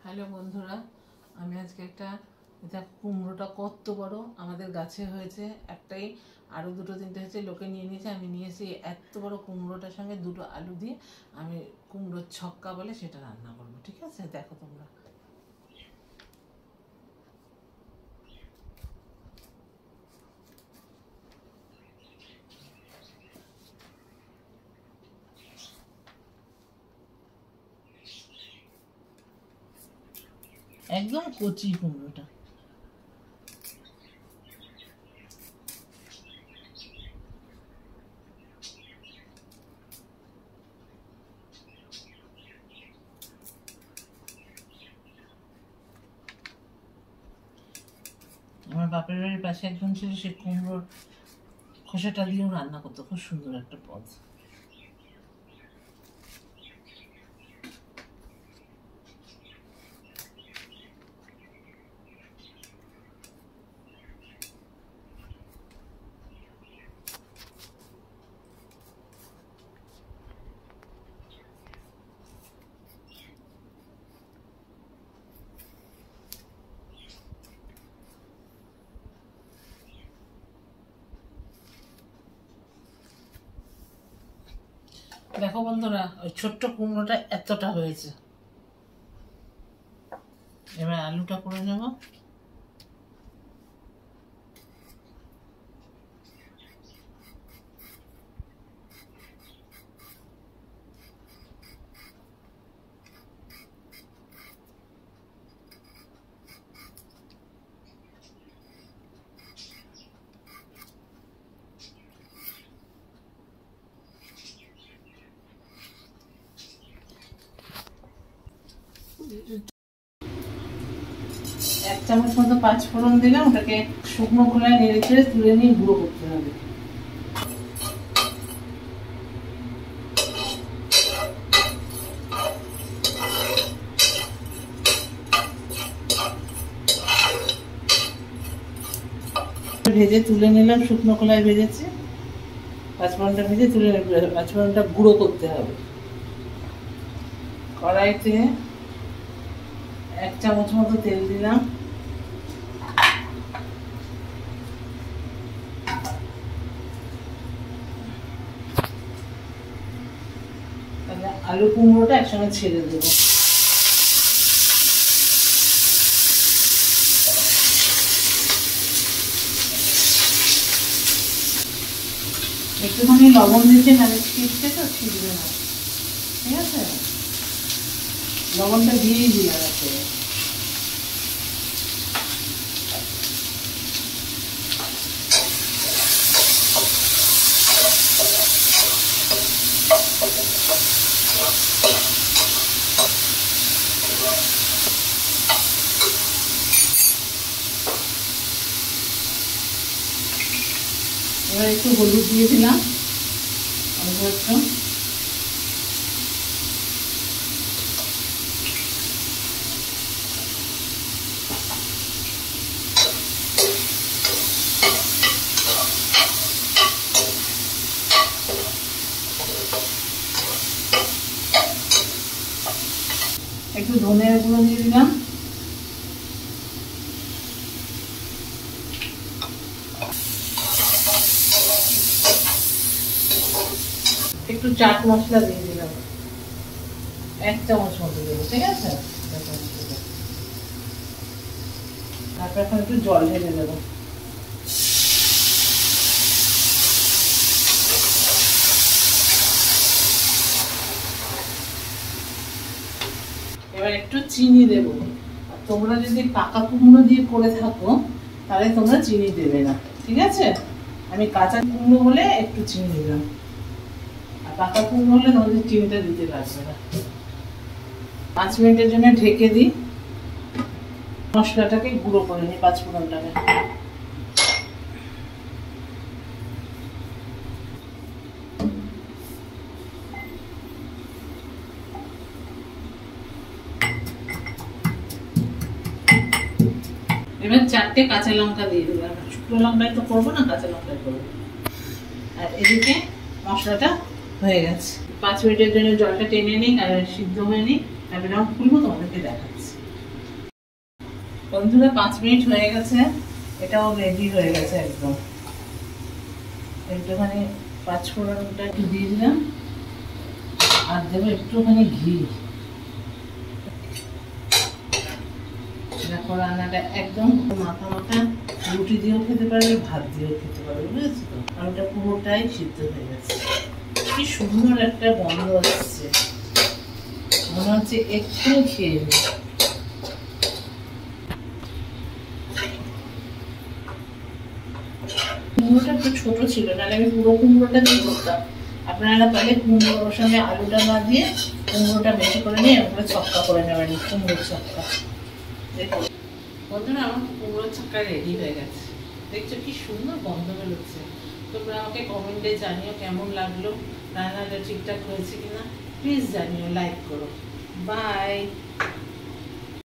Hello বন্ধুরা, আমি আজকে একটা এটা কুমড়োটা কত বড় আমাদের গাছে হয়েছে, একটাই আরও দুটো তিনটে হয়েছে, লোকে নিয়ে নিয়েছে। আমি নিয়েছি এত বড় কুমড়োটার সঙ্গে দুটো আলু দিয়ে আমি কুমড়োর ছক্কা বলে সেটা রান্না করবো। ঠিক আছে, দেখো তোমরা। একদম কচি কুমড়োটা। আমার বাপের বাড়ির পাশে একজন ছিল, সে কুমড়োর খোসাটা দিয়েও রান্না করতো, খুব সুন্দর একটা পদ। দেখো বন্ধুরা, ওই ছোট্ট কুমড়োটা এতটা হয়েছে। এবার আলুটা করে নেব। এক চামচ মতো 5 ফোড়ন দিলাম, ওটাকে শুকনো খোলায় নেড়ে চেড়ে তুলে নিয়ে গুঁড়ো করতে হবে। ভেজে তুলে নিলাম, শুকনো খোলায় ভেজেছি। 5 ফোড়নটা ভেজে তুলে 5 ফোড়নটা গুঁড়ো করতে হবে। কড়াইতে 1 চামচ মতো তেল দিলাম। তাহলে আলু কুমড়োটা একসঙ্গে ছেড়ে দেবো। একটুখানি লবণ দিতে নাহলে ছিটতে তো ছিটবে না। ঠিক আছে, লবণটা দিয়েই দিলাম। আছে এবার একটু হলুদ দিয়ে দিলাম, অল্প একটু। একটু ধনের গুঁড়ো দিয়ে দিলাম। একটু চাট মশলা দিয়ে দিলাম, 1 চামচ মতো দেবো। ঠিক আছে, তারপর এখন একটু জল ঢেলে দেবো। এবার একটু চিনি দেবো। তোমরা যদি পাকা কুমড়ো দিয়ে করে থাকো তাহলে তোমরা চিনি দেবে না। ঠিক আছে, আমি কাঁচা কুমড়ো হলে একটু চিনি দিলাম, আর পাকা কুমড়ো হলে তোমাদের চিনিটা দিতে লাগবে না। 5 মিনিটের জন্য ঢেকে দিই, মশলাটাকে গুঁড়ো করে নিই। 5 ফোড়নটাকে এবার 4টে কাঁচা লঙ্কা দিয়ে দিলাম। শুকনো লঙ্কায় তো করবো না, কাঁচা লঙ্কায় করবো। আর এদিকে মশলাটা হয়ে গেছে। 5 মিনিটের জন্য জলটা টেনে নিই, সিদ্ধ হয়ে নিই, তারপরে যখন খুলবো তোমাদেরকে দেখাচ্ছি। বন্ধুরা 5 মিনিট হয়ে গেছে, এটাও রেডি হয়ে গেছে একদম। একটুখানি পাঁচফোড়নটা একটু দিয়ে দিলাম, আর দেবো একটুখানি ঘি। দেখো রান্নাটা একদম মাখা মাখা, রুটি দিয়েও খেতে পারবে, ভাত দিয়েও খেতে পারবে, বুঝেছো তো? আর ওটা পুরোটাই সিদ্ধ হয়ে গেছে। কি সুন্দর একটা গন্ধ আসছে, মনে হচ্ছে এক্ষুনি খেয়ে নেব। কুমড়োটা একটু ছোট ছিল, নাহলে আমি পুরো কুমড়োটা দিয়ে করতাম। আপনারা পারলে কুমড়োর সঙ্গে আলুটা না দিয়ে কুমড়োটা বেশি করে নিয়ে এরপরে ছক্কা করে নেবেন, কুমড়োর ছক্কা। দেখুন বন্ধুরা, আমার কুমড়োর ছক্কা রেডি হয়ে গেছে। দেখছো কি সুন্দর গন্ধ বেরোচ্ছে। তোমরা আমাকে কমেন্টে জানিও কেমন লাগলো, রান্নাটা ঠিকঠাক হয়েছে কিনা। প্লিজ জানিও, লাইক করো। বাই।